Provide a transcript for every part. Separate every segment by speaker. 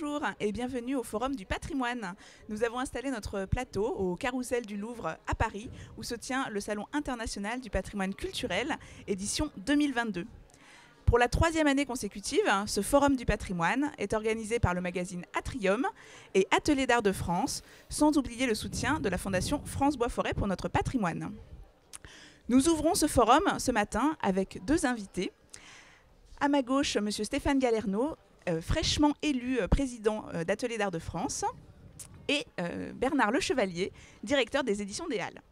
Speaker 1: Bonjour et bienvenue au Forum du patrimoine. Nous avons installé notre plateau au Carrousel du Louvre à Paris, où se tient le Salon international du patrimoine culturel, édition 2022. Pour la 3e année consécutive, ce Forum du patrimoine est organisé par le magazine Atrium et Ateliers d'art de France, sans oublier le soutien de la Fondation France Bois Forêt pour notre patrimoine. Nous ouvrons ce forum ce matin avec 2 invités. À ma gauche, M. Stéphane Galerno, fraîchement élu président d'Ateliers d'art de France, et Bernard Le Chevalier, directeur des éditions des Halles.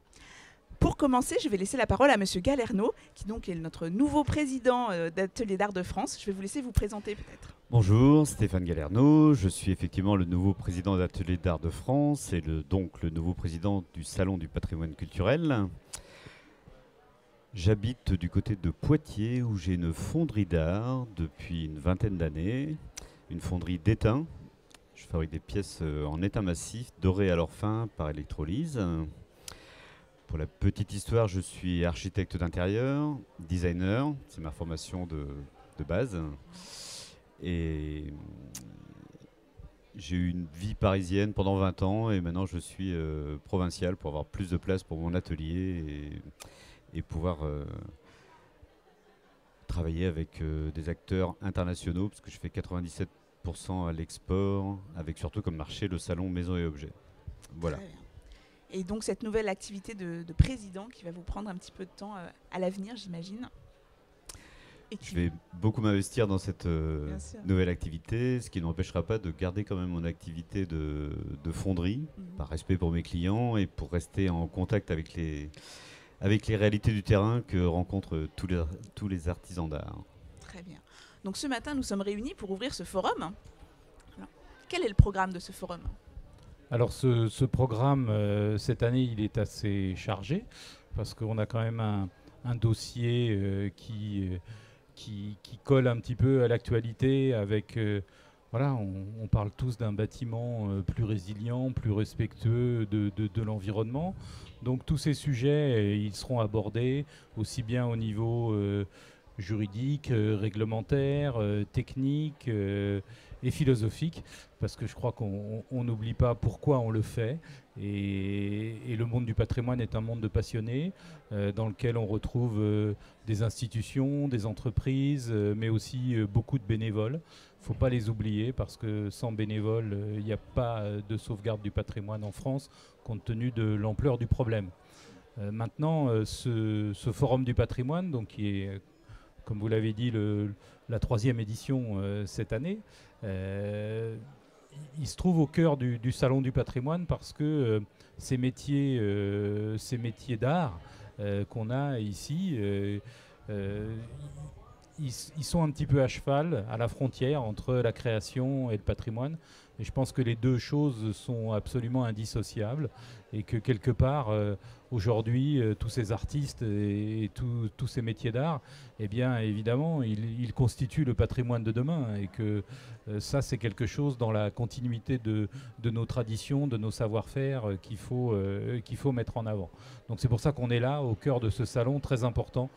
Speaker 1: Pour commencer, je vais laisser la parole à M. Galerno, qui donc est notre nouveau président d'Ateliers d'art de France. Je vais vous laisser vous présenter peut-être.
Speaker 2: Bonjour, Stéphane Galerno. Je suis effectivement le nouveau président d'Ateliers d'art de France et donc le nouveau président du Salon du patrimoine culturel. J'habite du côté de Poitiers où j'ai une fonderie d'art depuis une vingtaine d'années, une fonderie d'étain. Je fabrique des pièces en étain massif, dorées à leur fin par électrolyse. Pour la petite histoire, je suis architecte d'intérieur, designer, c'est ma formation de base. Et j'ai eu une vie parisienne pendant 20 ans et maintenant je suis provincial pour avoir plus de place pour mon atelier et pouvoir travailler avec des acteurs internationaux, parce que je fais 97% à l'export, avec surtout comme marché le salon Maisons et Objets. Voilà.
Speaker 1: Et donc cette nouvelle activité de président qui va vous prendre un petit peu de temps à l'avenir, j'imagine.
Speaker 2: Je vais beaucoup m'investir dans cette nouvelle activité, ce qui ne m'empêchera pas de garder quand même mon activité de fonderie, par respect pour mes clients et pour rester en contact avec les réalités du terrain que rencontrent tous les artisans d'art.
Speaker 1: Très bien. Donc ce matin, nous sommes réunis pour ouvrir ce forum. Alors, quel est le programme de ce forum ?
Speaker 3: Alors ce programme, cette année, il est assez chargé, parce qu'on a quand même un dossier qui colle un petit peu à l'actualité avec... Voilà, on parle tous d'un bâtiment plus résilient, plus respectueux de l'environnement. Donc tous ces sujets, ils seront abordés aussi bien au niveau juridique, réglementaire, technique et philosophique, parce que je crois qu'on n'oublie pas pourquoi on le fait. Et le monde du patrimoine est un monde de passionnés dans lequel on retrouve des institutions, des entreprises, mais aussi beaucoup de bénévoles. Il ne faut pas les oublier, parce que sans bénévoles, il n'y a pas de sauvegarde du patrimoine en France, compte tenu de l'ampleur du problème. Maintenant, ce forum du patrimoine, donc, qui est, comme vous l'avez dit, la 3e édition cette année, il se trouve au cœur du Salon du patrimoine, parce que ces métiers d'art qu'on a ici, ils sont un petit peu à cheval, à la frontière entre la création et le patrimoine. Et je pense que les deux choses sont absolument indissociables, et que quelque part, aujourd'hui, tous ces artistes et tous ces métiers d'art, eh bien, évidemment, ils constituent le patrimoine de demain, et que ça, c'est quelque chose dans la continuité de nos traditions, de nos savoir-faire qu'il faut mettre en avant. Donc c'est pour ça qu'on est là, au cœur de ce salon très important.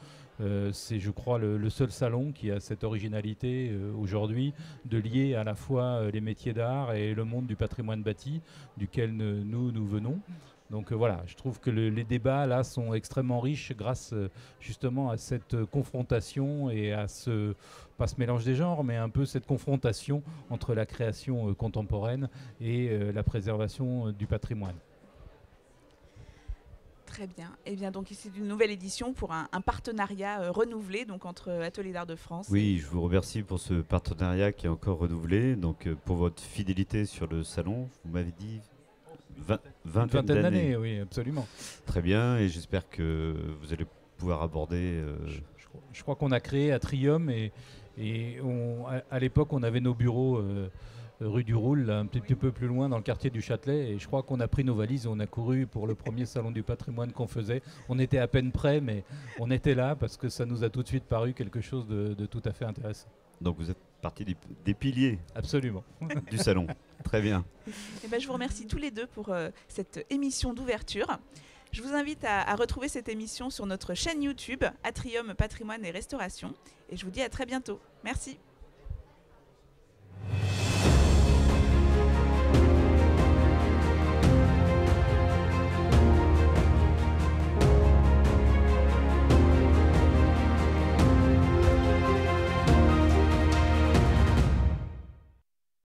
Speaker 3: C'est, je crois, le seul salon qui a cette originalité aujourd'hui de lier à la fois les métiers d'art et le monde du patrimoine bâti, duquel nous venons. Donc voilà, je trouve que les débats là sont extrêmement riches grâce justement à cette confrontation et à pas ce mélange des genres, mais un peu cette confrontation entre la création contemporaine et la préservation du patrimoine.
Speaker 1: Très bien. Et bien donc ici une nouvelle édition pour un partenariat renouvelé donc entre Ateliers d'art de France.
Speaker 2: Oui, je vous remercie pour ce partenariat qui est encore renouvelé. Donc pour votre fidélité sur le salon, vous m'avez dit vingtaine d'années.
Speaker 3: Oui, absolument.
Speaker 2: Très bien, et j'espère que vous allez pouvoir aborder...
Speaker 3: Je crois qu'on a créé Atrium et à l'époque on avait nos bureaux rue du Roule, là, un petit peu plus loin dans le quartier du Châtelet, et je crois qu'on a pris nos valises et on a couru pour le premier salon du patrimoine qu'on faisait. On était à peine prêts, mais on était là parce que ça nous a tout de suite paru quelque chose de tout à fait intéressant.
Speaker 2: Donc vous êtes partie des piliers.
Speaker 3: Absolument.
Speaker 2: Du salon. Très bien.
Speaker 1: Et ben, je vous remercie tous les deux pour cette émission d'ouverture. Je vous invite à retrouver cette émission sur notre chaîne YouTube Atrium Patrimoine et Restauration, et je vous dis à très bientôt. Merci.